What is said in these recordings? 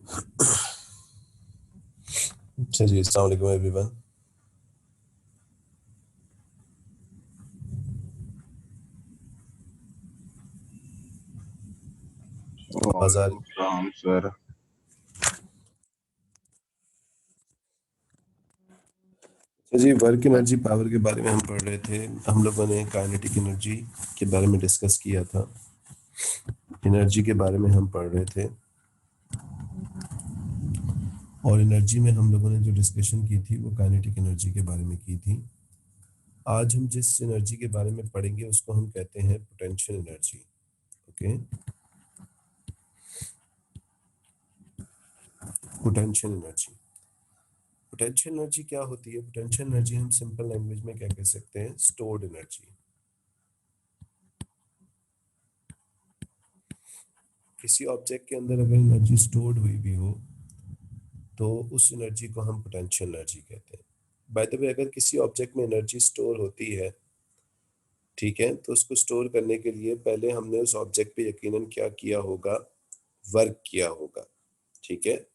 अच्छा जी, अस्सलाम वालेकुम एवरीवन। आवाज आ रही? वालेकुम सर। अच्छा जी, वर्क एनर्जी पावर के बारे में हम पढ़ रहे थे। हम लोगों ने काइनेटिक एनर्जी के बारे में डिस्कस किया था। एनर्जी के बारे में हम पढ़ रहे थे और एनर्जी में हम लोगों ने जो डिस्कशन की थी वो काइनेटिक एनर्जी के बारे में की थी। आज हम जिस एनर्जी के बारे में पढ़ेंगे उसको हम कहते हैं potential energy. Okay, potential energy. Potential energy क्या होती है? पोटेंशियल एनर्जी हम सिंपल लैंग्वेज में क्या कह सकते हैं? Stored energy. किसी ऑब्जेक्ट के अंदर अगर एनर्जी स्टोर्ड हुई भी हो तो उस एनर्जी को हम पोटेंशियल एनर्जी कहते हैं। बाय द वे, अगर किसी ऑब्जेक्ट में एनर्जी स्टोर होती है, ठीक है, तो उसको स्टोर करने के लिए पहले हमने उस ऑब्जेक्ट पे यकीनन क्या किया होगा? वर्क किया होगा, ठीक है।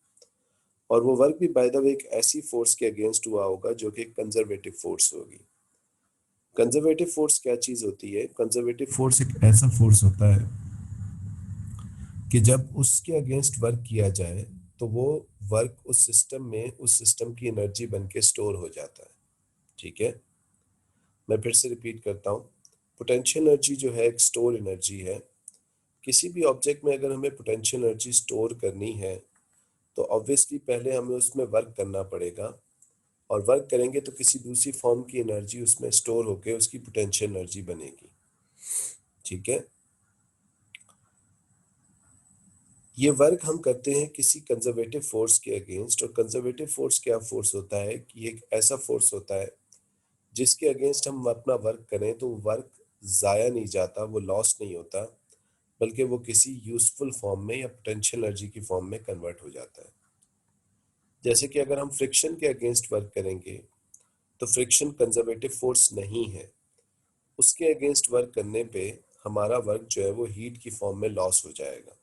और वो वर्क भी बाय द वे एक ऐसी फोर्स के अगेंस्ट हुआ होगा जो कि कंजर्वेटिव फोर्स होगी। कंजर्वेटिव फोर्स क्या चीज होती है? कंजर्वेटिव फोर्स एक ऐसा फोर्स होता है कि जब उसके अगेंस्ट वर्क किया जाए तो वो वर्क उस सिस्टम में, उस सिस्टम की एनर्जी बन के स्टोर हो जाता है, ठीक है। मैं फिर से रिपीट करता हूँ, पोटेंशियल एनर्जी जो है एक स्टोर एनर्जी है। किसी भी ऑब्जेक्ट में अगर हमें पोटेंशियल एनर्जी स्टोर करनी है तो ऑब्वियसली पहले हमें उसमें वर्क करना पड़ेगा, और वर्क करेंगे तो किसी दूसरी फॉर्म की एनर्जी उसमें स्टोर होकर उसकी पोटेंशियल एनर्जी बनेगी, ठीक है। ये वर्क हम करते हैं किसी कंजर्वेटिव फोर्स के अगेंस्ट, और कंजर्वेटिव फोर्स क्या फोर्स होता है कि एक ऐसा फोर्स होता है जिसके अगेंस्ट हम अपना वर्क करें तो वर्क ज़ाया नहीं जाता, वो लॉस नहीं होता, बल्कि वो किसी यूजफुल फॉर्म में या पोटेंशियल एनर्जी की फॉर्म में कन्वर्ट हो जाता है। जैसे कि अगर हम फ्रिक्शन के अगेंस्ट वर्क करेंगे तो फ्रिक्शन कंजर्वेटिव फोर्स नहीं है, उसके अगेंस्ट वर्क करने पे हमारा वर्क जो है वो हीट की फॉर्म में लॉस हो जाएगा।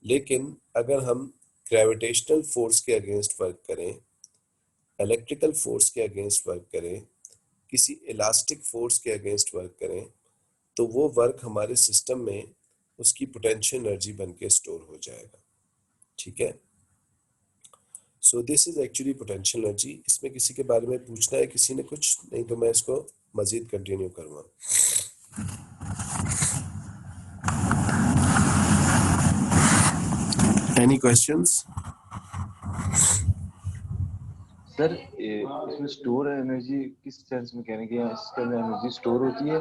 लेकिन अगर हम ग्रेविटेशनल फोर्स के अगेंस्ट वर्क करें, इलेक्ट्रिकल फोर्स के अगेंस्ट वर्क करें, किसी इलास्टिक फोर्स के अगेंस्ट वर्क करें, तो वो वर्क हमारे सिस्टम में उसकी पोटेंशियल एनर्जी बन के स्टोर हो जाएगा, ठीक है। So this is actually potential energy. इसमें किसी के बारे में पूछना है किसी ने कुछ? नहीं तो मैं इसको मजीद कंटिन्यू करूँगा। Any questions? सर इसमें स्टोर एनर्जी किस सेंस में कहने के इसके अंदर एनर्जी स्टोर होती है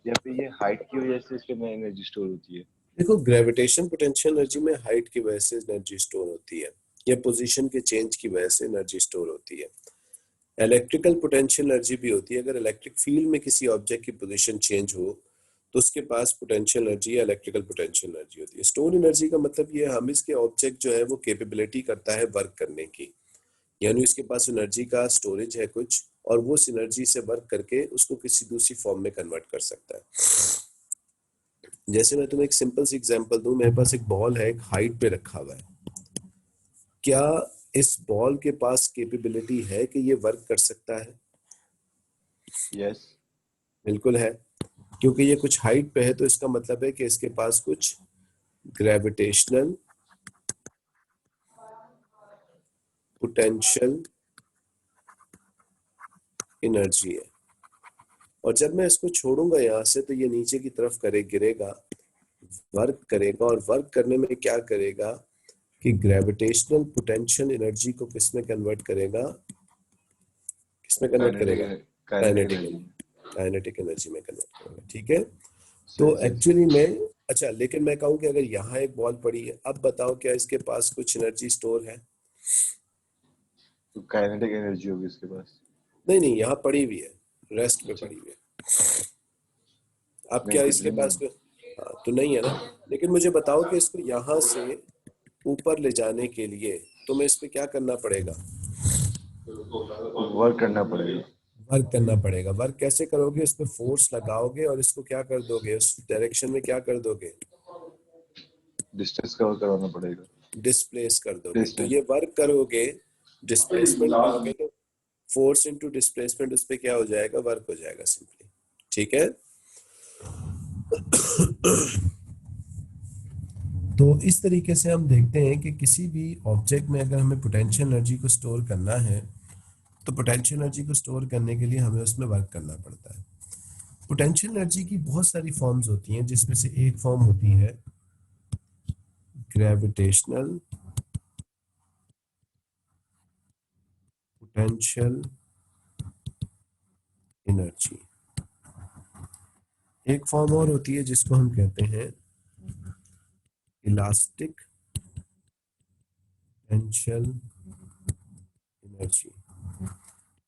या फिर ये हाइट की वजह से इसके अंदर एनर्जी स्टोर होती है? देखो, ग्रेविटेशन पोटेंशियल एनर्जी में हाइट की वजह से एनर्जी स्टोर होती है या पोजीशन के चेंज की वजह से एनर्जी स्टोर होती है। इलेक्ट्रिकल पोटेंशियल एनर्जी भी होती है। अगर इलेक्ट्रिक फील्ड में किसी ऑब्जेक्ट की पोजीशन चेंज हो तो उसके पास पोटेंशियल एनर्जी या इलेक्ट्रिकल पोटेंशियल एनर्जी होती है। स्टोर एनर्जी का मतलब ये हम इसके ऑब्जेक्ट जो है वो कैपेबिलिटी करता है वर्क करने की, यानी उसके पास एनर्जी का स्टोरेज है कुछ, और वो उस एनर्जी से वर्क करके उसको किसी दूसरी फॉर्म में कन्वर्ट कर सकता है। जैसे मैं तुम्हें एक सिंपल सी एग्जांपल दूं, मेरे पास एक बॉल है, एक हाइट पे रखा हुआ है। क्या इस बॉल के पास कैपेबिलिटी है कि ये वर्क कर सकता है? यस। बिल्कुल है, क्योंकि ये कुछ हाइट पे है, तो इसका मतलब है कि इसके पास कुछ ग्रेविटेशनल पोटेंशियल एनर्जी है। और जब मैं इसको छोड़ूंगा यहाँ से तो ये नीचे की तरफ गिरेगा, वर्क करेगा, और वर्क करने में क्या करेगा कि ग्रेविटेशनल पोटेंशियल एनर्जी को किसमें कन्वर्ट करेगा? किसमें कन्वर्ट करेगा? काइनेटिक काइनेटिक एनर्जी में कन्वर्ट करेगा, ठीक है। तो एक्चुअली में, अच्छा, लेकिन मैं कहूँ कि अगर यहाँ एक बॉल पड़ी है, अब बताओ क्या इसके पास कुछ एनर्जी स्टोर है? तो काइनेटिक एनर्जी होगी इसके पास? नहीं नहीं, यहाँ पड़ी हुई है, रेस्ट पे पड़ी हुई है। अब नहीं, क्या कुछ इसके नहीं पास है। हाँ, तो नहीं है ना। लेकिन मुझे बताओ कि इसको यहाँ से ऊपर ले जाने के लिए तुम्हें इस पे क्या करना पड़ेगा? वर्क करना पड़ेगा। वर्क करना पड़ेगा। वर्क कैसे करोगे? इस पे फोर्स लगाओगे और इसको क्या कर दोगे? उस डायरेक्शन में क्या कर दोगे? डिस्टेंस कवर करवाना पड़ेगा। डिस्प्लेस कर दोगे, तो ये वर्क करोगे, डिस्प्लेसमेंट पाओगे, तो फोर्स इनटू डिस्प्लेसमेंट उस पे क्या हो जाएगा, वर्क हो जाएगा सिंपली। ठीक है। तो इस तरीके से हम देखते हैं कि किसी भी ऑब्जेक्ट में अगर हमें पोटेंशियल एनर्जी को स्टोर करना है तो पोटेंशियल एनर्जी को स्टोर करने के लिए हमें उसमें वर्क करना पड़ता है। पोटेंशियल एनर्जी की बहुत सारी फॉर्म्स होती हैं, जिसमें से एक फॉर्म होती है ग्रेविटेशनल पोटेंशियल एनर्जी। एक फॉर्म और होती है जिसको हम कहते हैं इलास्टिक पोटेंशियल एनर्जी।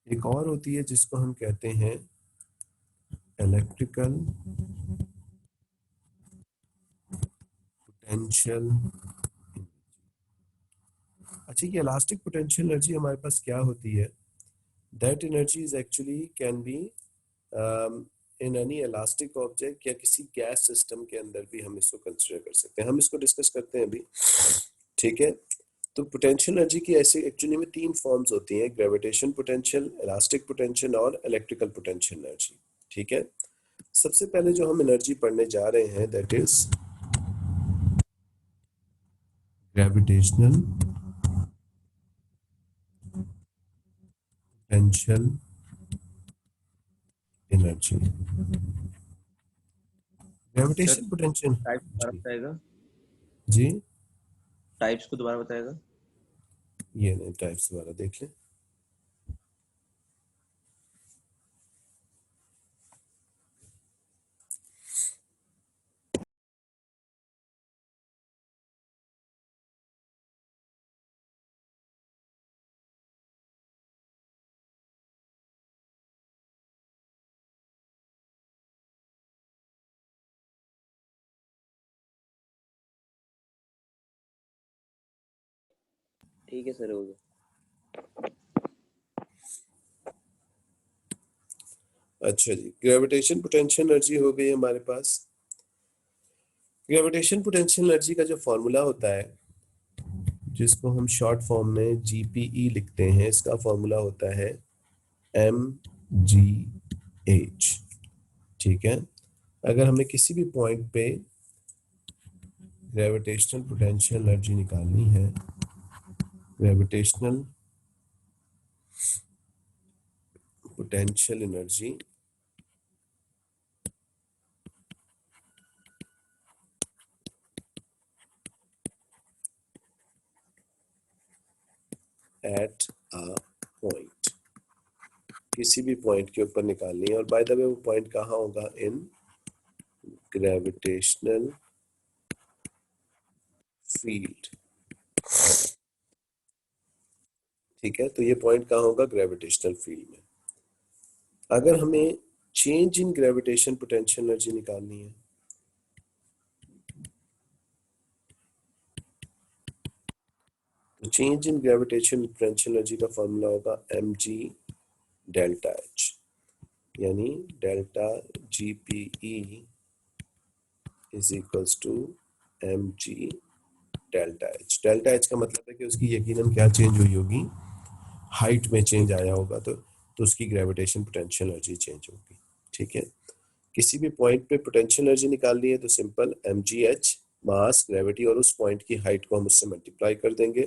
एक और होती है जिसको हम कहते हैं इलेक्ट्रिकल पोटेंशियल। अच्छा, ये इलास्टिक पोटेंशियल एनर्जी हमारे पास क्या होती है? That energy is actually can be in any elastic object या किसी गैस सिस्टम के अंदर भी हम इसको कंसिडर कर सकते हैं। हम इसको डिस्कस करते हैं अभी। ठीक है। तो पोटेंशियल एनर्जी की ऐसे एक्चुअली में तीन फॉर्म्स होती हैं, ग्रेविटेशन पोटेंशियल, इलास्टिक पोटेंशियल और इलेक्ट्रिकल पोटेंशियल एनर्जी। ठीक है। सबसे पहले जो हम एनर्जी पढ़ने जा रहे हैं that is gravitational potential energy. Sir gravitation potential types दोबारा बताएगा, जी, टाइप्स को दोबारा बताएगा। ये नहीं, टाइप्स वाला देख लें। ठीक है सर, हो गया। अच्छा जी, ग्रेविटेशन पोटेंशियल एनर्जी हो गई हमारे पास। ग्रेविटेशन पोटेंशियल एनर्जी का जो फॉर्मूला होता है, जिसको हम शॉर्ट फॉर्म में जीपीई लिखते हैं, इसका फॉर्मूला होता है mgh। ठीक है। अगर हमें किसी भी पॉइंट पे ग्रेविटेशनल पोटेंशियल एनर्जी निकालनी है, gravitational potential energy at a point, किसी भी पॉइंट के ऊपर निकालनी है। और बाय द वे वो पॉइंट कहाँ होगा? इन ग्रेविटेशनल फील्ड। ठीक है। तो ये पॉइंट कहाँ होगा? ग्रेविटेशनल फील्ड में। अगर हमें change in gravitation potential energy निकालनी है, तो change in gravitation potential energy का फॉर्मूला होगा mg डेल्टा h, यानी delta GPE is equals to mg delta h। Delta h का मतलब है कि उसकी यकीनन क्या चेंज हुई होगी? हाइट में चेंज आया होगा, तो उसकी ग्रेविटेशन पोटेंशियल एनर्जी चेंज होगी। ठीक है। किसी भी पॉइंट पे पोटेंशियल एनर्जी निकालनी है तो सिंपल mgh, मास, ग्रेविटी और उस पॉइंट की हाइट को हम उससे मल्टीप्लाई कर देंगे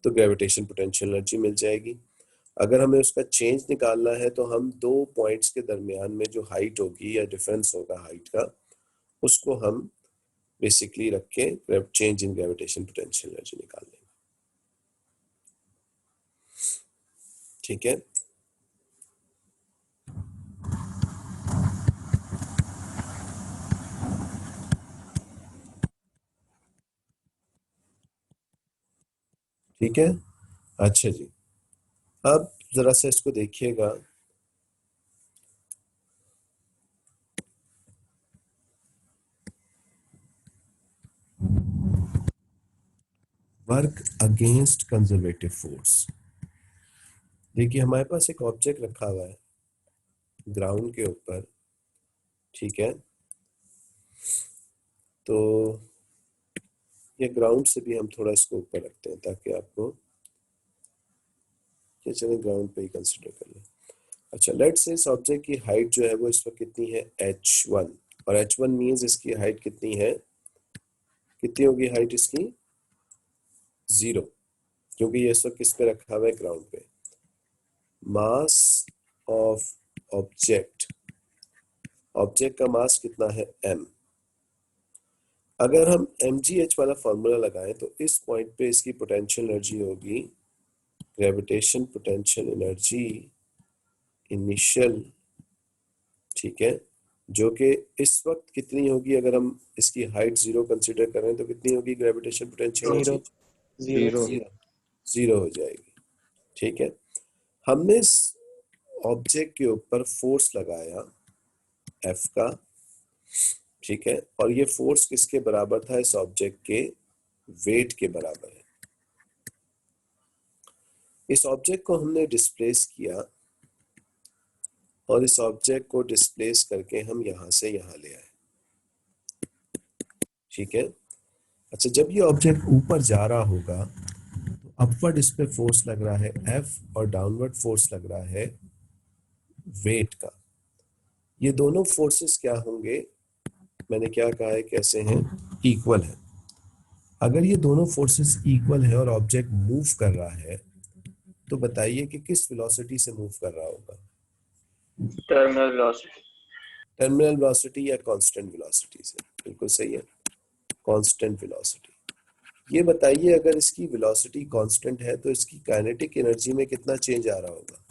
तो ग्रेविटेशन पोटेंशियल एनर्जी मिल जाएगी। अगर हमें उसका चेंज निकालना है तो हम दो पॉइंट्स के दरमियान में जो हाइट होगी या डिफरेंस होगा हाइट का, उसको हम बेसिकली रख के change in gravitation potential energy निकाल लेंगे। ठीक है। ठीक है। अच्छा जी, अब जरा सा इसको देखिएगा। Work against conservative force. देखिए हमारे पास एक ऑब्जेक्ट रखा हुआ है ग्राउंड के ऊपर। ठीक है। तो या ग्राउंड से भी हम थोड़ा इसको ऊपर रखते हैं ताकि आपको, ये चलें ग्राउंड पे ही कंसिडर कर लें। अच्छा, लेट्स से इस ऑब्जेक्ट की हाइट जो है वो इस वक्त कितनी है, h1, और h1 मींस इसकी हाइट कितनी है, कितनी होगी हाइट इसकी, 0, क्योंकि ये इस वक्त किस पे रखा हुआ है, ग्राउंड पे। मास ऑफ ऑब्जेक्ट, ऑब्जेक्ट का मास कितना है, m। अगर हम mgh वाला फॉर्मूला लगाएं तो इस पॉइंट पे इसकी पोटेंशियल एनर्जी होगी, ग्रेविटेशन पोटेंशियल एनर्जी इनिशियल, ठीक है, जो कि इस वक्त कितनी होगी, अगर हम इसकी हाइट 0 कंसीडर करें तो कितनी होगी gravitation potential energy, zero. Zero हो जाएगी। ठीक है, हमने इस ऑब्जेक्ट के ऊपर फोर्स लगाया F का, ठीक है, और ये फोर्स किसके बराबर था, इस ऑब्जेक्ट के वेट के बराबर है। इस ऑब्जेक्ट को हमने डिस्प्लेस किया और इस ऑब्जेक्ट को डिस्प्लेस करके हम यहां से यहां ले आए, ठीक है। अच्छा, जब ये ऑब्जेक्ट ऊपर जा रहा होगा तो अपवर्ड इस पे फोर्स लग रहा है F और डाउनवर्ड फोर्स लग रहा है वेट का। ये दोनों फोर्सेस क्या होंगे, मैंने क्या कहा है, कैसे हैं, इक्वल है। अगर ये दोनों फोर्सेस इक्वल है और ऑब्जेक्ट मूव कर रहा है तो बताइए कि किस वेलोसिटी से मूव कर रहा होगा, टर्मिनल वेलोसिटी। टर्मिनल वेलोसिटी या कांस्टेंट वेलोसिटी से, बिल्कुल सही है, कांस्टेंट वेलोसिटी। ये बताइए अगर इसकी वेलोसिटी कांस्टेंट है तो इसकी काइनेटिक एनर्जी में कितना चेंज आ रहा होगा,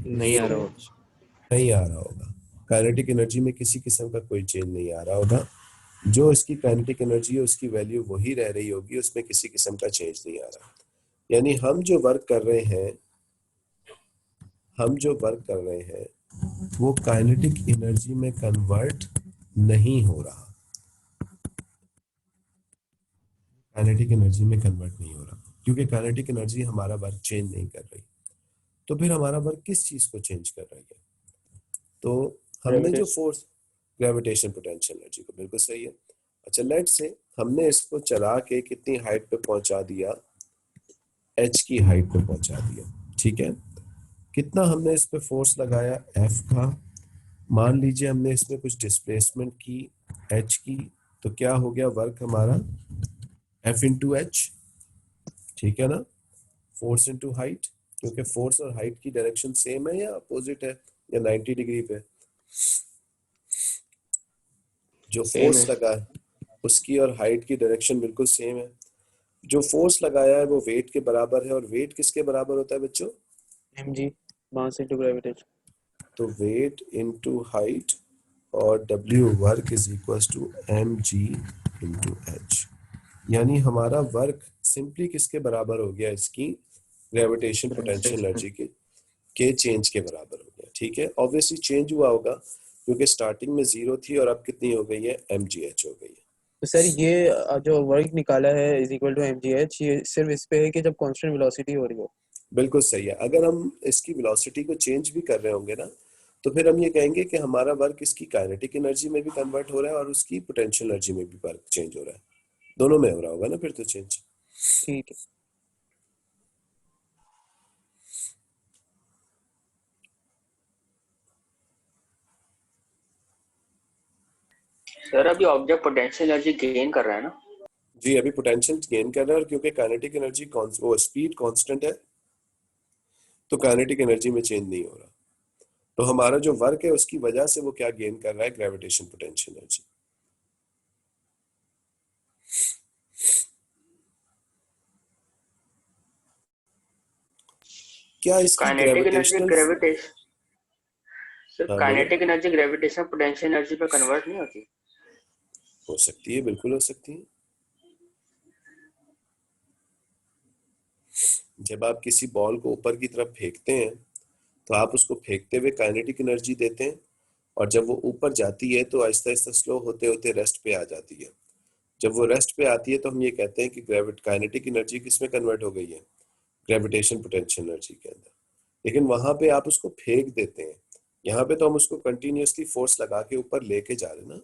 नहीं आ रहा होगा। नहीं आ रहा होगा। काइनेटिक एनर्जी में किसी किस्म का कोई चेंज नहीं आ रहा होगा, जो इसकी काइनेटिक एनर्जी है उसकी वैल्यू वही रह रही होगी, उसमें किसी किस्म का चेंज नहीं आ रहा। यानी हम जो वर्क कर रहे हैं, हम जो वर्क कर रहे हैं वो काइनेटिक एनर्जी में कन्वर्ट नहीं हो रहा, काइनेटिक एनर्जी में कन्वर्ट नहीं हो रहा, क्योंकि काइनेटिक एनर्जी हमारा वर्क चेंज नहीं कर रही। तो फिर हमारा वर्क किस चीज को चेंज कर रही है, तो हमने जो फोर्स, ग्रेविटेशन पोटेंशियल एनर्जी को, बिल्कुल सही है। अच्छा, लेट से हमने इसको चला के कितनी हाइट पे पहुंचा दिया, h की हाइट पे पहुंचा दिया, ठीक है। कितना हमने इस पे फोर्स लगाया, F का। मान लीजिए हमने इसमें कुछ डिस्प्लेसमेंट की h की, तो क्या हो गया वर्क हमारा, F इंटू एच, ठीक है ना, फोर्स इंटू हाइट, क्योंकि फोर्स और हाइट की डायरेक्शन सेम है या अपोजिट है या 90 डिग्री पे, जो फोर्स लगा है उसकी और हाइट की डायरेक्शन बिल्कुल सेम है। जो फोर्स लगाया है वो वेट के बराबर है, और वेट किसके बराबर होता है बच्चों, mg, मास इनटू ग्रेविटेशन। तो वेट इनटू हाइट और W work is equal to mg into H. यानी हमारा वर्क सिंपली किसके बराबर हो गया, इसकी ग्रेविटेशन पोटेंशियल एनर्जी के चेंज के बराबर हो गया, ठीक है। ऑब्वियसली चेंज हुआ होगा क्योंकि स्टार्टिंग में 0 थी और अब कितनी हो गई है, mgh हो गई है। तो सर ये जो वर्क निकाला है इज इक्वल टू mgh, ये सिर्फ इस पे है कि जब कांस्टेंट वेलोसिटी हो रही हो। बिल्कुल सही है। अगर हम इसकी वेलोसिटी को चेंज भी कर रहे होंगे ना, तो फिर हम ये कहेंगे कि हमारा वर्क इसकी काइनेटिक एनर्जी में भी कन्वर्ट हो रहा है और उसकी पोटेंशियल एनर्जी में भी वर्क चेंज हो रहा है, दोनों में हो रहा होगा ना फिर तो चेंज। ठीक है सर, अभी ऑब्जेक्ट पोटेंशियल एनर्जी गेन कर रहा है ना। जी, अभी पोटेंशियल गेन कर रहा है, और क्योंकि काइनेटिक एनर्जी वो स्पीड कांस्टेंट है तो काइनेटिक एनर्जी में चेंज नहीं हो रहा। तो हमारा जो वर्क है उसकी वजह से वो क्या गेन कर रहा है, ग्रेविटेशन पोटेंशियल एनर्जी। क्या इसकी kinetic energy gravitational, gravitation, sir हाँ बोलिए, kinetic energy gravitation potential energy पे कन्वर्ट नहीं होती। हो सकती है, बिल्कुल हो सकती है। जब आप किसी बॉल को ऊपर की तरफ फेंकते हैं तो आप उसको फेंकते हुए काइनेटिक एनर्जी देते हैं, और जब वो ऊपर जाती है तो आहिस्ता आहिस्ता स्लो होते होते रेस्ट पे आ जाती है। जब वो रेस्ट पे आती है तो हम ये कहते हैं कि काइनेटिक एनर्जी किसमें कन्वर्ट हो गई है, ग्रेविटेशन पोटेंशियल एनर्जी के अंदर। लेकिन वहां पे आप उसको फेंक देते हैं, यहाँ पे तो हम उसको कंटिन्यूसली फोर्स लगा के ऊपर लेके जा रहे हैं ना,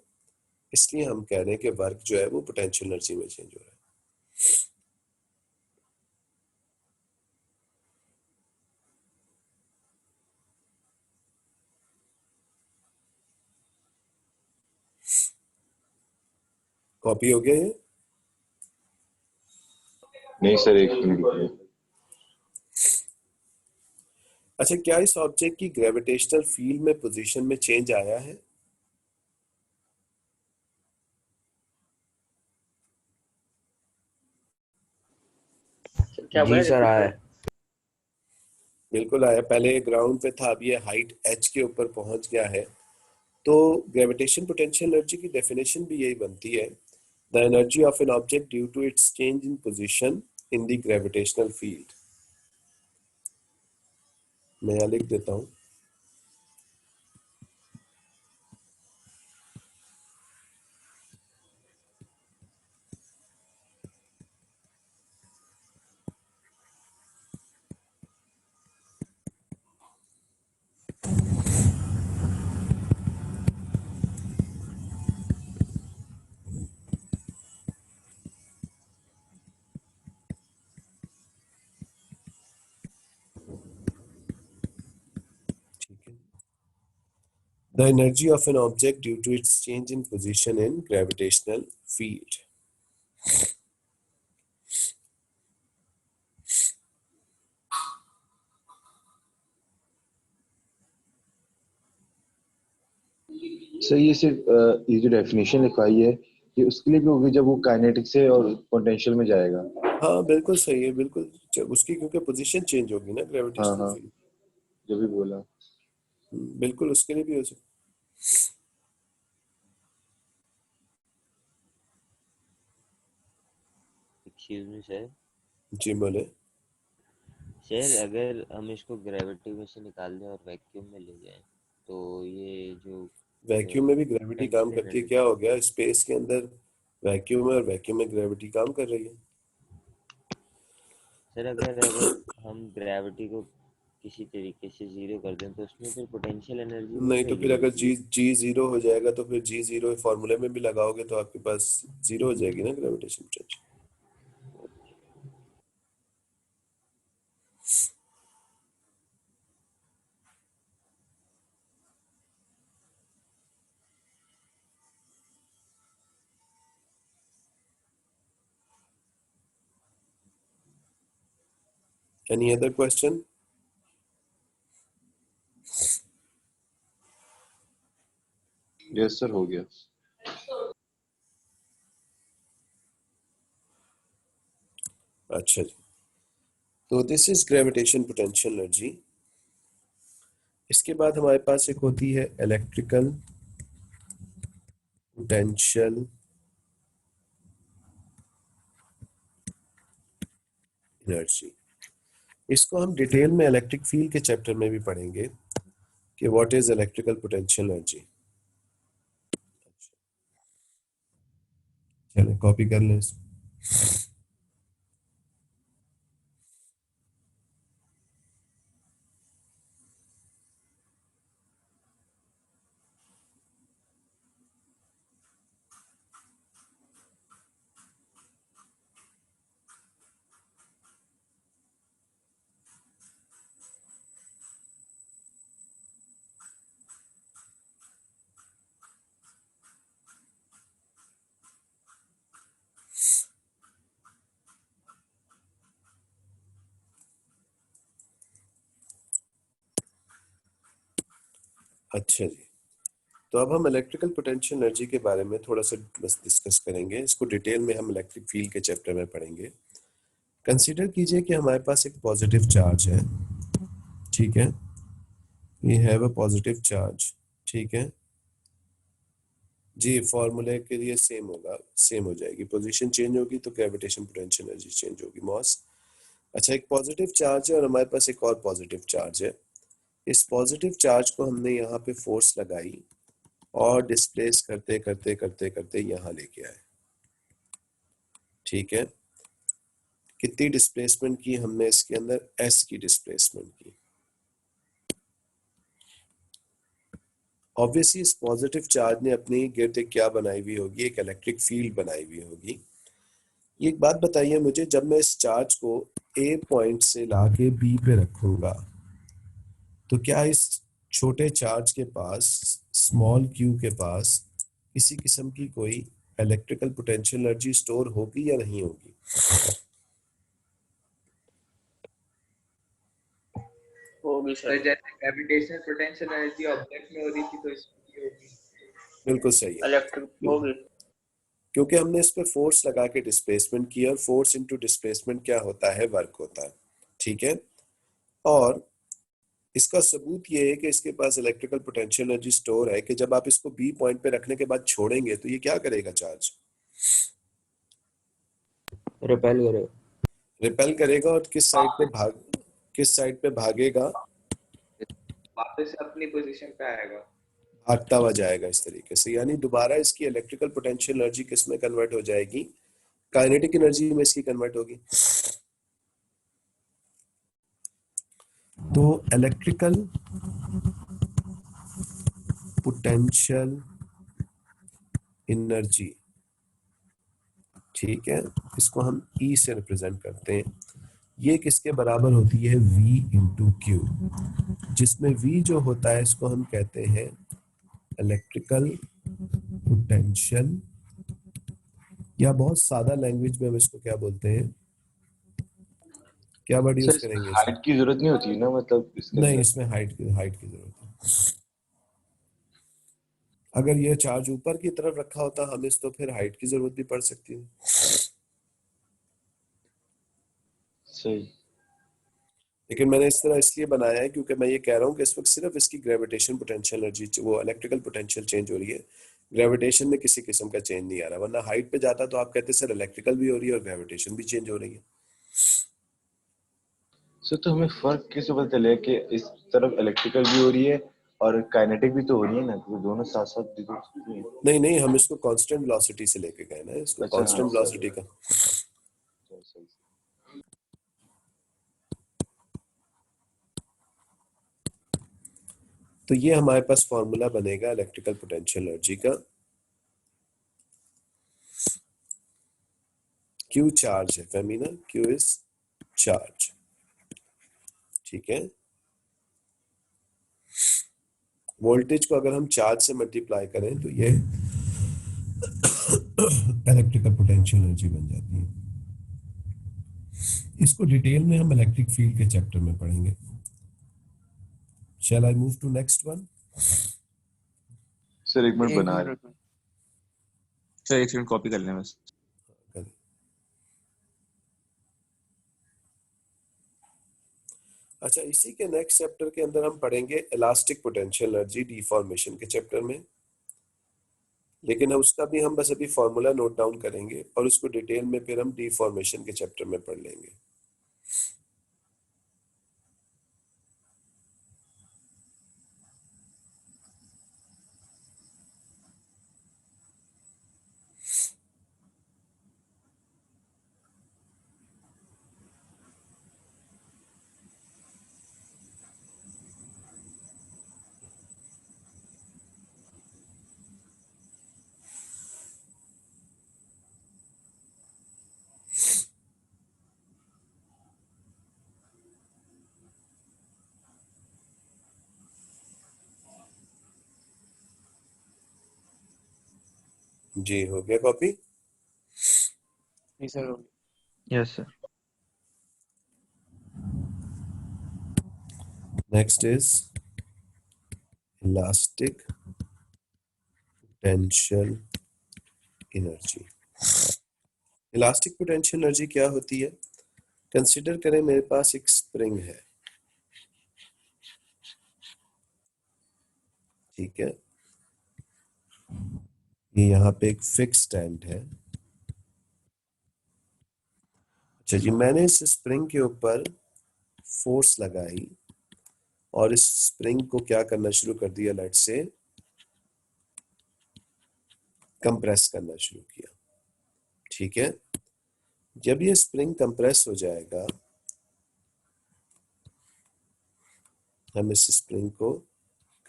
इसलिए हम कह रहे हैं कि वर्क जो है वो पोटेंशियल एनर्जी में चेंज हो रहा है। कॉपी हो गया ये? नहीं सर, एक मिनट रुकिए। अच्छा, क्या इस ऑब्जेक्ट की ग्रेविटेशनल फील्ड में पोजीशन में चेंज आया है? क्या बोला, जी सर repeat आया करो। है। बिल्कुल आया। पहले ग्राउंड पे था, अब ये हाइट h के ऊपर पहुंच गया है। तो ग्रेविटेशन पोटेंशियल एनर्जी की डेफिनेशन भी यही बनती है, the energy of an object due to its change in position in the gravitational field. मैं यहाँ लिख देता हूँ। ठीक है, the energy of an object due to its change in position in gravitational field. Sir ये सिर्फ ये जो डेफिनेशन लिखाई है, ये उसके लिए भी होगी जब वो काइनेटिक से और पोटेंशियल में जाएगा? हाँ बिल्कुल सही है, बिल्कुल। जब उसकी क्योंकि पोजीशन चेंज होगी ना हाँ ग्रेविटेशनल हाँ, फील्ड। जो भी बोला। बिल्कुल उसके लिए भी हो सकता। Excuse me sir. जी बोले। सर अगर हम इसको ग्रेविटी में से निकाल दें और वैक्यूम में ले जाएं तो ये जो वैक्यूम में भी ग्रेविटी काम पोटेंशियल करती है, एनर्जी, क्या हो गया? स्पेस के अंदर वैक्यूम है और वैक्यूम में ग्रेविटी काम कर रही है। सर अगर अगर हम ग्रेविटी को किसी तरीके से जीरो कर दें तो उसमें फिर पोटेंशियल एनर्जी भी नहीं तो वही फिर अगर होगी। जी जी जीरो हो जाएगा तो फिर जी जीरो फॉर्मूले में भी लगाओगे तो आपके पास जीरो हो जाएगी ना gravitation potential. Any other question? Yes sir, हो गया। अच्छा जी, तो this is gravitation potential energy. इसके बाद हमारे पास एक होती है इलेक्ट्रिकल पोटेंशियल एनर्जी। इसको हम डिटेल में इलेक्ट्रिक फील्ड के चैप्टर में भी पढ़ेंगे कि what is electrical potential energy. चलिए कॉपी कर लें इसको। अच्छा जी, तो अब हम इलेक्ट्रिकल पोटेंशियल एनर्जी के बारे में थोड़ा सा बस डिस्कस करेंगे। इसको डिटेल में हम इलेक्ट्रिक फील्ड के चैप्टर में पढ़ेंगे। कंसीडर कीजिए कि हमारे पास एक पॉजिटिव चार्ज है, ठीक है, we have a positive charge, ठीक है जी। फॉर्मूले के लिए सेम होगा, सेम हो जाएगी। पोजीशन चेंज होगी तो ग्रेविटेशन पोटेंशियल एनर्जी चेंज होगी, मॉस। अच्छा, एक पॉजिटिव चार्ज है और हमारे पास एक और पॉजिटिव चार्ज है। इस पॉजिटिव चार्ज को हमने यहाँ पे फोर्स लगाई और डिस्प्लेस करते करते करते करते यहाँ लेके आए, ठीक है। कितनी डिस्प्लेसमेंट की हमने इसके अंदर? s की डिस्प्लेसमेंट की। ऑब्वियसली इस पॉजिटिव चार्ज ने अपने गिर्द क्या बनाई हुई होगी? एक इलेक्ट्रिक फील्ड बनाई हुई होगी। ये एक बात बताइए मुझे, जब मैं इस चार्ज को A पॉइंट से लाके B पे रखूंगा तो क्या इस छोटे चार्ज के पास, स्मॉल q के पास, किसी किस्म की कोई इलेक्ट्रिकल पोटेंशियल एनर्जी स्टोर होगी या नहीं होगी? होगी सर सर। जैसे ग्रेविटेशनल पोटेंशियल एनर्जी ऑब्जेक्ट में हो रही थी तो इसमें भी होगी। बिल्कुल सही है, इलेक्ट्रिक होगी। क्योंकि हमने इस पे फोर्स लगा के डिस्प्लेसमेंट किया, और फोर्स इनटू डिस्प्लेसमेंट क्या होता है? वर्क होता है। ठीक है, और इसका सबूत ये है कि इसके पास इलेक्ट्रिकल पोटेंशियल एनर्जी स्टोर है कि जब आप इसको बी पॉइंट पे रखने के बाद छोड़ेंगे तो ये क्या करेगा? चार्ज रिपेल करेगा। रिपेल करेगा, और किस साइड पे भागेगा? वापस अपनी पोजीशन पे आएगा। भागता हुआ जाएगा इस तरीके से। यानी दोबारा इसकी इलेक्ट्रिकल पोटेंशियल एनर्जी किस में कन्वर्ट हो जाएगी? काइनेटिक एनर्जी में इसकी कन्वर्ट होगी। तो इलेक्ट्रिकल पोटेंशियल एनर्जी, ठीक है, इसको हम E से रिप्रेजेंट करते हैं। ये किसके बराबर होती है? V इंटू क्यू, जिसमें V जो होता है इसको हम कहते हैं इलेक्ट्रिकल पोटेंशियल, या बहुत सादा लैंग्वेज में हम इसको क्या बोलते हैं? क्या वर्ड यूज सर करेंगे इसमें? हाइट की जरूरत नहीं होती ना, मतलब इसके नहीं, अंदर। इसमें हाइट की जरूरत है। अगर ये चार्ज ऊपर की तरफ रखा होता हमें, तो फिर हाइट की जरूरत भी पड़ सकती है। सही। लेकिन मैंने इस तरह इसलिए बनाया है क्योंकि मैं ये कह रहा हूँ कि इस वक्त सिर्फ इसकी ग्रेविटेशन पोटेंशियल एनर्जी, वो इलेक्ट्रिकल पोटेंशियल चेंज हो रही है, ग्रेविटेशन में किसी किस्म का चेंज नहीं आ रहा। वरना हाइट पे जाता तो आप कहते सर इलेक्ट्रिकल भी हो रही है और ग्रेविटेशन भी चेंज हो रही है। सर तो हमें फर्क कैसे पता चले कि इस तरफ इलेक्ट्रिकल भी हो रही है और काइनेटिक भी तो हो रही है ना, क्योंकि दोनों साथ साथ भी तो हो सकती हैं। नहीं नहीं, हम इसको कांस्टेंट वेलोसिटी से लेके गए ना, इसको अच्छा, कांस्टेंट हाँ, वेलोसिटी का। सही। तो ये हमारे पास फॉर्मूला बनेगा इलेक्ट्रिकल पोटेंशियल एनर्जी का। Q चार्ज है फेमिना, Q इज चार्ज, ठीक है। वोल्टेज को अगर हम चार्ज से मल्टीप्लाई करें तो ये इलेक्ट्रिकल पोटेंशियल एनर्जी बन जाती है। इसको डिटेल में हम इलेक्ट्रिक फील्ड के चैप्टर में पढ़ेंगे। Shall I move to next one? Sir एक मिनट बना रहे। सर एक सेकंड कॉपी कर लें बस। अच्छा, इसी के नेक्स्ट चैप्टर के अंदर हम पढ़ेंगे इलास्टिक पोटेंशियल एनर्जी डिफॉर्मेशन के चैप्टर में। लेकिन उसका भी हम बस अभी फॉर्मूला नोट डाउन करेंगे और उसको डिटेल में फिर हम डिफॉर्मेशन के चैप्टर में पढ़ लेंगे। जी हो गया कॉपी? जी sir. Yes sir. Next is elastic potential energy. Elastic potential energy क्या होती है? कंसिडर करें मेरे पास एक स्प्रिंग है, ठीक है। ये यहाँ पे एक फिक्स स्टैंड है। अच्छा जी, मैंने इस स्प्रिंग के ऊपर फोर्स लगाई और इस स्प्रिंग को क्या करना शुरू कर दिया, लेट से कंप्रेस करना शुरू किया, ठीक है। जब ये स्प्रिंग कंप्रेस हो जाएगा, हम इस स्प्रिंग को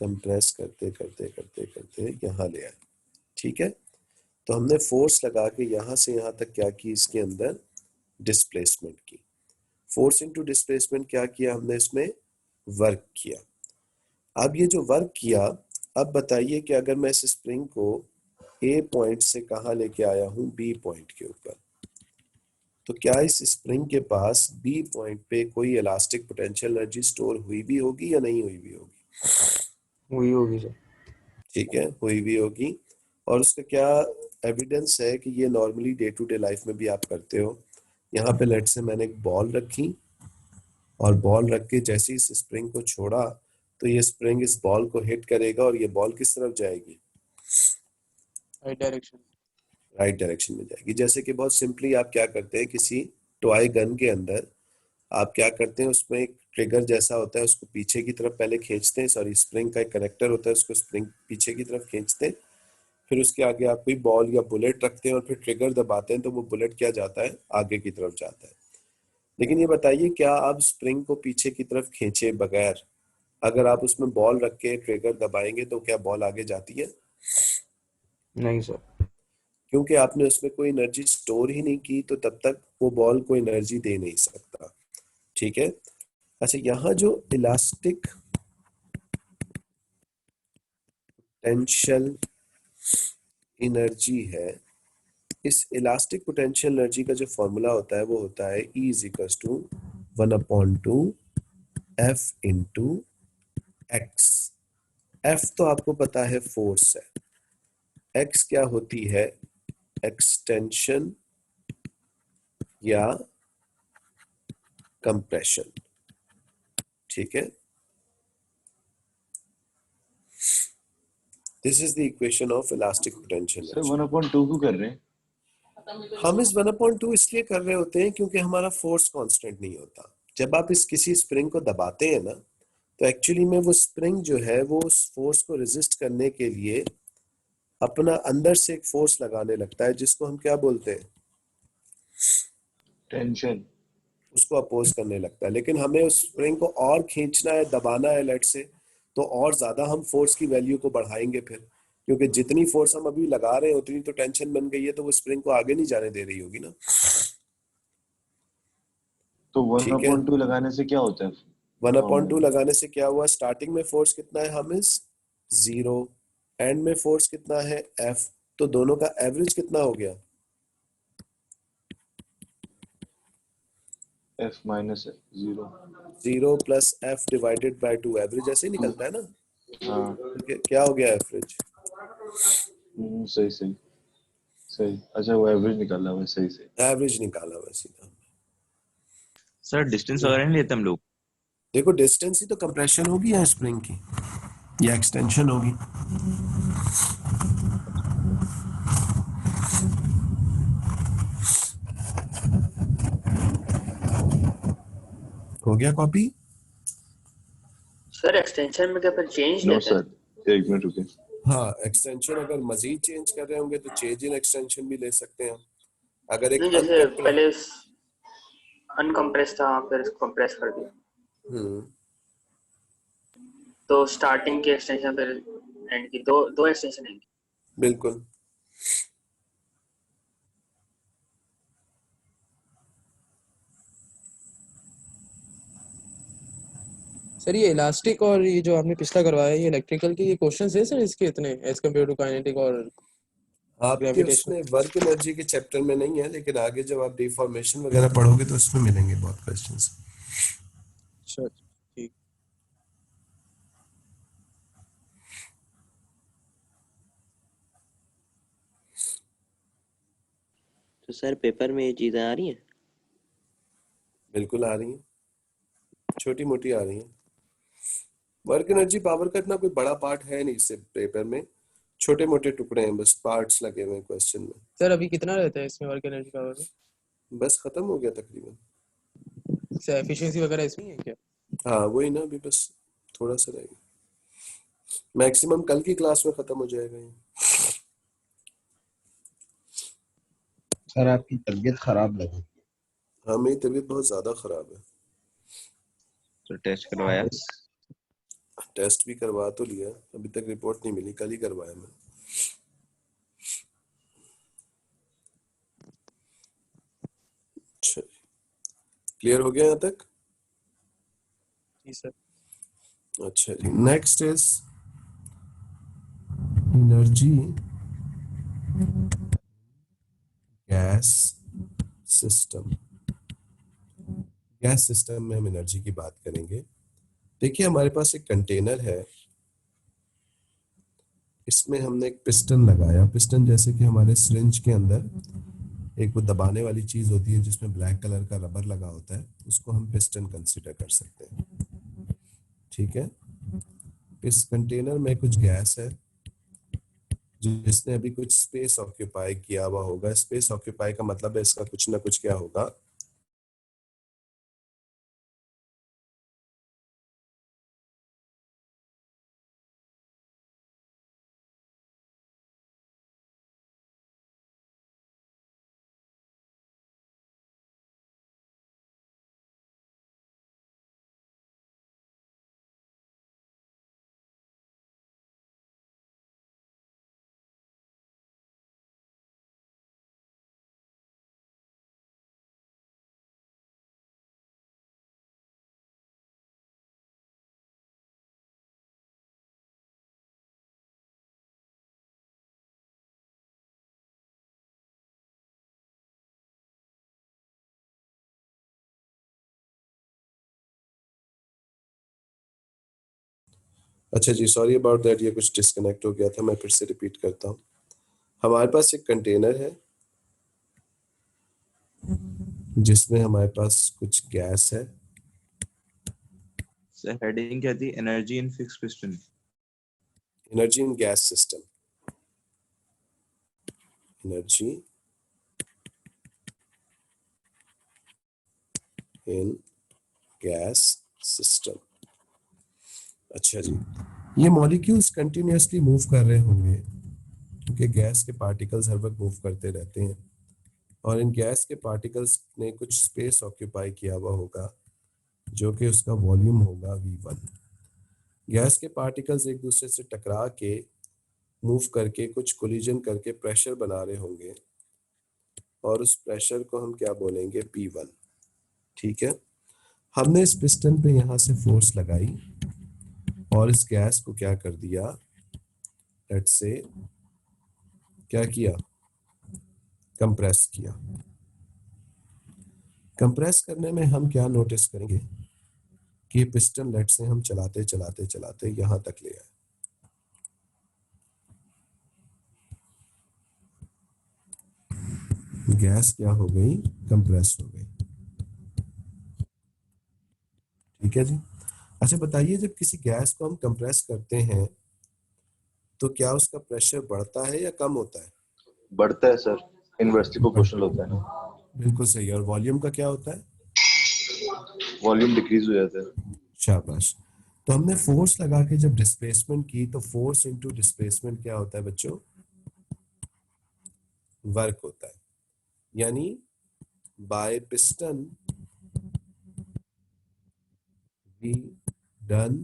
कंप्रेस करते करते करते करते यहाँ ले आए, ठीक है। तो हमने फोर्स लगा के यहाँ से यहाँ तक क्या की, इसके अंदर डिस्प्लेसमेंट की। फोर्स इनटू डिस्प्लेसमेंट क्या किया हमने, इसमें वर्क किया। अब ये जो वर्क किया, अब बताइए कि अगर मैं इस स्प्रिंग को ए पॉइंट से कहाँ लेके आया हूं, बी पॉइंट के ऊपर। तो क्या इस स्प्रिंग के पास बी पॉइंट पे कोई इलास्टिक पोटेंशियल एनर्जी स्टोर हुई भी होगी या नहीं हुई भी होगी? हुई होगी सर। ठीक है, हुई भी होगी। और उसका क्या एविडेंस है कि ये normally day to day life में भी आप करते हो। यहाँ पे लेट से मैंने एक बॉल रखी और बॉल रख के जैसे ही इस स्प्रिंग को छोड़ा तो ये स्प्रिंग इस बॉल को हिट करेगा और ये बॉल किस तरफ जाएगी, राइट डायरेक्शन। राइट डायरेक्शन में जाएगी। जैसे कि बहुत सिंपली आप क्या करते हैं, किसी टॉय गन के अंदर आप क्या करते हैं, उसमें एक ट्रिगर जैसा होता है, उसको पीछे की तरफ पहले खींचते हैं, सॉरी स्प्रिंग का एक कनेक्टर होता है, उसको स्प्रिंग पीछे की तरफ खींचते हैं, फिर उसके आगे आप कोई बॉल या बुलेट रखते हैं और फिर ट्रिगर दबाते हैं तो वो बुलेट क्या जाता है, आगे की तरफ जाता है। लेकिन ये बताइए, क्या आप स्प्रिंग को पीछे की तरफ खींचे बगैर अगर आप उसमें बॉल रख के ट्रिगर दबाएंगे तो क्या बॉल आगे जाती है? नहीं सर। क्योंकि आपने उसमें कोई एनर्जी स्टोर ही नहीं की, तो तब तक वो बॉल को एनर्जी दे नहीं सकता। ठीक है। अच्छा, यहाँ जो इलास्टिक पोटेंशियल एनर्जी है, इस इलास्टिक पोटेंशियल एनर्जी का जो फॉर्मूला होता है वो होता है E is equals to 1/2 F into X. F तो आपको पता है फोर्स है, X क्या होती है, एक्सटेंशन या कंप्रेशन। ठीक है, this is the equation of elastic potential sir energy. 1/2 क्यों कर रहे हैं? हम इस 1/2 इसलिए कर रहे होते हैं क्योंकि हमारा फोर्स कांस्टेंट नहीं होता। जब आप इस किसी स्प्रिंग को दबाते हैं ना, तो एक्चुअली में वो स्प्रिंग जो है वो उस फोर्स को रेजिस्ट करने के लिए अपना अंदर से एक फोर्स लगाने लगता है, जिसको हम क्या बोलते हैं, टेंशन। उसको अपोज करने लगता है। लेकिन हमें उस स्प्रिंग को और खींचना है, दबाना है लेट से, तो और ज्यादा हम फोर्स की वैल्यू को बढ़ाएंगे फिर, क्योंकि जितनी फोर्स हम अभी लगा रहे हैं उतनी तो टेंशन बन गई है, तो वो स्प्रिंग को आगे नहीं जाने दे रही होगी ना। तो ठीक है, 1/2 लगाने से क्या होता है? 1/2 लगाने से क्या हुआ, स्टार्टिंग में फोर्स कितना है, हम इस 0, एंड में फोर्स कितना है, F, तो दोनों का एवरेज कितना हो गया, F minus 0। 0 plus F divided by 2, average ऐसे ही निकलता है ना। हाँ। तो क्या हो गया एवरेज, सही सही सही। अच्छा, वो एवरेज निकाला हुआ है, सही सही। एवरेज निकाला हुआ सीधा। सर डिस्टेंस वगैरह नहीं लेते हम लोग? देखो डिस्टेंस ही तो कंप्रेशन होगी या स्प्रिंग की, या एक्सटेंशन होगी। हो गया कॉपी? सर एक्सटेंशन में क्या फिर चेंज नो लेते हैं? सर, एक मिनट रुके। हाँ, एक्सटेंशन अगर मजीद चेंज कर रहे होंगे तो चेंज इन एक्सटेंशन भी ले सकते हैं। अगर एक नहीं, जैसे पहले अनकम्प्रेस था फिर इसको कंप्रेस कर दिया, तो स्टार्टिंग की एक्सटेंशन फिर एंड की, दो एक्सटेंशन है। बिल्कुल। सर ये इलास्टिक और ये जो आपने पिछला करवाया ये इलेक्ट्रिकल के, ये क्वेश्चंस है सर इसके इतने एज कम्पेयर टू काइनेटिक और आपके ग्रेविटेशन? उसमें वर्क एनर्जी के चैप्टर में नहीं है, लेकिन आगे जब आप डिफॉर्मेशन वगैरह पढ़ोगे तो उसमें मिलेंगे बहुत क्वेश्चंस। अच्छा ठीक। तो सर पेपर में ये चीजें आ रही हैं? बिल्कुल आ रही हैं, छोटी मोटी आ रही हैं। वर्क एनर्जी पावर का इतना कोई बड़ा पार्ट है नहीं इससे पेपर में, छोटे मोटे टुकड़े हैं, बस पार्ट्स लगे हुए हैं क्वेश्चन में। सर अभी कितना रहता है इसमें वर्क एनर्जी पावर में? बस खत्म हो गया तकरीबन। सर एफिशिएंसी वगैरह इसमें है क्या? हाँ वही ना, अभी बस थोड़ा सा रहेगा, मैक्सिमम कल की क्लास में खत्म हो जाएगा ये। सर आपकी तबीयत खराब लगी। हाँ मेरी तबीयत बहुत ज्यादा खराब है। तो टेस्ट करवाया? टेस्ट भी करवा तो लिया, अभी तक रिपोर्ट नहीं मिली, कल ही करवाया मैं। अच्छा, क्लियर हो गया यहाँ तक? जी सर। अच्छा जी, next is energy gas system. Gas system में हम एनर्जी की बात करेंगे। देखिए हमारे पास एक कंटेनर है, इसमें हमने एक पिस्टन लगाया। पिस्टन जैसे कि हमारे सिरिंज के अंदर एक वो दबाने वाली चीज होती है जिसमें ब्लैक कलर का रबर लगा होता है, उसको हम पिस्टन कंसीडर कर सकते हैं। ठीक है, इस कंटेनर में कुछ गैस है जिसने अभी कुछ स्पेस ऑक्यूपाई किया हुआ होगा। स्पेस ऑक्यूपाई का मतलब है इसका कुछ ना कुछ क्या होगा, अच्छा जी सॉरी अबाउट दैट, ये कुछ डिस्कनेक्ट हो गया था, मैं फिर से रिपीट करता हूँ। हमारे पास एक कंटेनर है जिसमें हमारे पास कुछ गैस है। सर हेडिंग क्या थी? Energy in fix piston. Energy in gas system. Energy in gas system. अच्छा जी, ये मॉलिक्यूल्स कंटिन्यूअसली मूव कर रहे होंगे क्योंकि गैस के पार्टिकल्स हर वक्त मूव करते रहते हैं, और इन गैस के पार्टिकल्स ने कुछ स्पेस ऑक्यूपाई किया हुआ होगा जो कि उसका वॉल्यूम होगा V1। गैस के पार्टिकल्स एक दूसरे से टकरा के मूव करके कुछ कोलिजन करके प्रेशर बना रहे होंगे, और उस प्रेशर को हम क्या बोलेंगे, P1। ठीक है, हमने इस पिस्टन पे यहाँ से फोर्स लगाई और इस गैस को क्या कर दिया, लेट्स से क्या किया, कंप्रेस किया। कंप्रेस करने में हम क्या नोटिस करेंगे कि पिस्टन लेट से हम चलाते चलाते चलाते यहां तक ले आए। गैस क्या हो गई, कंप्रेस हो गई। ठीक है जी। अच्छा बताइए, जब किसी गैस को हम कंप्रेस करते हैं तो क्या उसका प्रेशर बढ़ता है या कम होता है? बढ़ता है सर, इनवर्सली प्रोपोर्शनल होता है ना। बिल्कुल सही। और वॉल्यूम का क्या होता है? वॉल्यूम डिक्रीज हो जाता है। शाबाश। तो हमने फोर्स लगा के जब डिस्प्लेसमेंट की, तो फोर्स इनटू डिस्प्लेसमेंट क्या होता है बच्चों, वर्क होता है। यानी by piston we done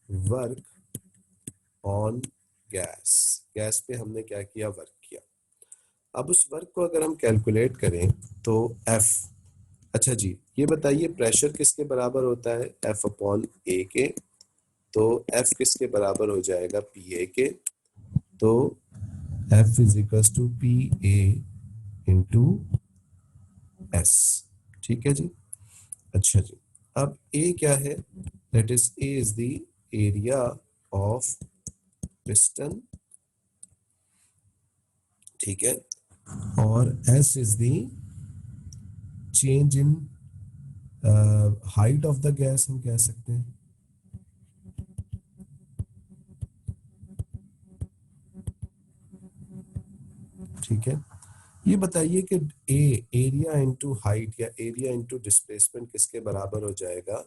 work on gas. Gas पे हमने क्या किया, वर्क किया। अब उस वर्क को अगर हम कैलकुलेट करें तो F, अच्छा जी ये बताइए प्रेशर किसके बराबर होता है, F अपॉन A के। तो F किसके बराबर हो जाएगा, PA के। तो F is equals to PA into S। ठीक है जी। अच्छा जी, अब A क्या है, that is A is the area of piston. ठीक है, और S is the change in height of the gas हम कह सकते हैं। ठीक है, ये बताइए कि ए एरिया इंटू हाइट या एरिया इंटू डिस्प्लेसमेंट किसके बराबर हो जाएगा,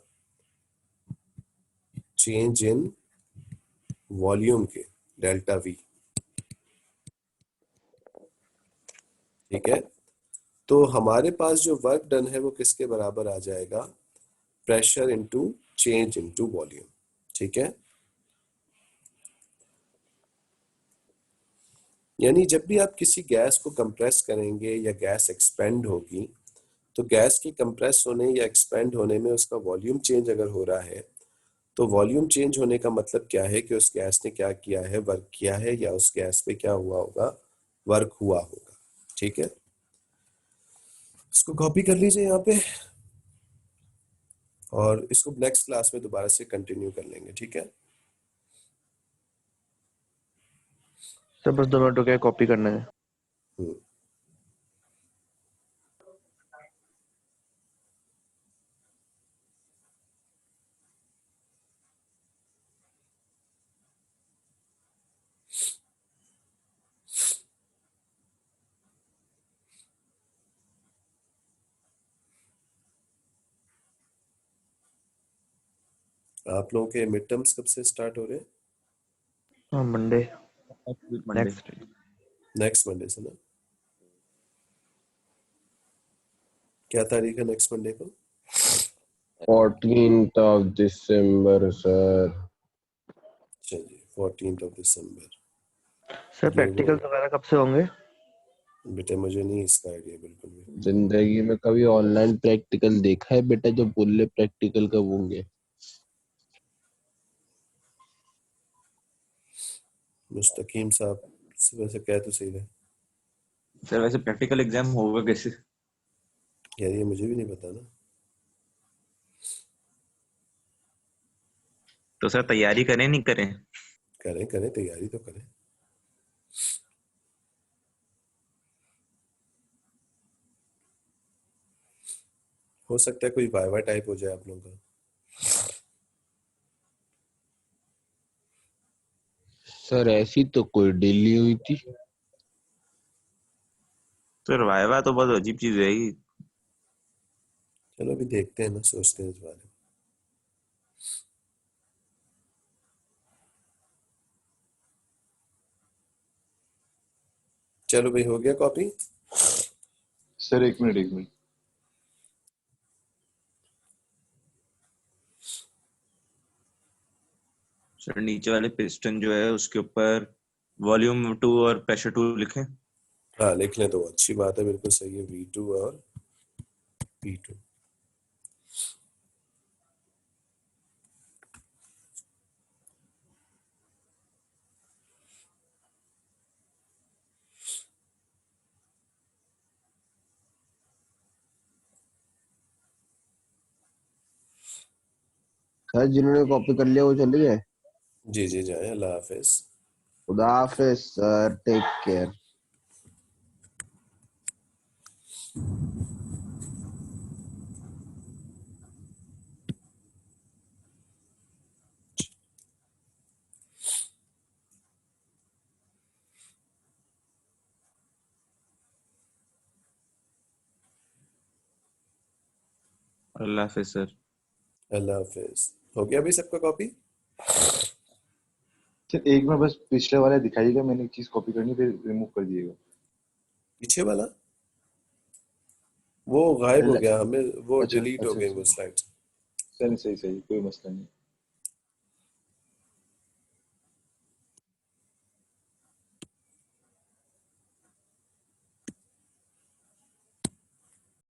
चेंज इन वॉल्यूम के, डेल्टा वी। ठीक है, तो हमारे पास जो वर्क डन है वो किसके बराबर आ जाएगा, pressure into change into volume. ठीक है, यानी जब भी आप किसी गैस को कंप्रेस करेंगे या गैस एक्सपेंड होगी, तो गैस की कंप्रेस होने या एक्सपेंड होने में उसका वॉल्यूम चेंज अगर हो रहा है, तो वॉल्यूम चेंज होने का मतलब क्या है कि उस गैस ने क्या किया है, वर्क किया है, या उस गैस पे क्या हुआ होगा, वर्क हुआ होगा। ठीक है, इसको कॉपी कर लीजिए यहाँ पे और इसको नेक्स्ट क्लास में दोबारा से कंटिन्यू कर लेंगे। ठीक है, सर बस 2 मिनट हो गया, कॉपी करना है। हम्म। आप लोगों के मिड टर्म्स कब से स्टार्ट हो रहे हैं? हाँ मंडे, मंडे। नेक्स्ट मंडे से ना? क्या तारीख है नेक्स्ट मंडे को? 14th of December, sir. चलिए 14th of December. Sir practical वगैरह कब से होंगे? बेटा मुझे नहीं इसका आइडिया बिल्कुल भी। जिंदगी में कभी ऑनलाइन प्रैक्टिकल देखा है बेटा? जो बोले प्रैक्टिकल कब होंगे? मुस्तकीम साहब वैसे कह तो सही रहे सर वैसे प्रैक्टिकल एग्जाम होगा कैसे? यार, ये मुझे भी नहीं पता ना। तो सर तैयारी करें नहीं करें? करें करें, तैयारी तो करें। हो सकता है कोई वाइवा टाइप हो जाए आप लोगों का। सर ऐसी तो कोई डील नहीं हुई थी। सर वाइवा तो बहुत अजीब चीज रहेगी। चलो अभी देखते हैं ना, सोचते हैं इस बारे में। चलो भाई, हो गया कॉपी? सर एक मिनट। सर नीचे वाले पिस्टन जो है उसके ऊपर वॉल्यूम 2 और प्रेशर 2 लिखें। हाँ लिख लें तो अच्छी बात है, बिल्कुल सही है। V2 और P2। सर जिन्होंने कॉपी कर लिया वो चले गए? जी जी जाए, अल्लाह हाफिज। खुदा हाफिज सर, टेक केयर। अल्लाह हाफिज सर। अल्लाह हाफिज। हो गया भाई सबका कॉपी? सर एक बार बस पिछले वाला दिखाइएगा, मैंने एक चीज कॉपी करनी फिर रिमूव कर दिएगा। पीछे वाला वो गायब हो पहले- गया, हमें वो अच्छा डिलीट हो अच्छा गई अच्छा वो स्लाइड्स। सही कोई मसला नहीं।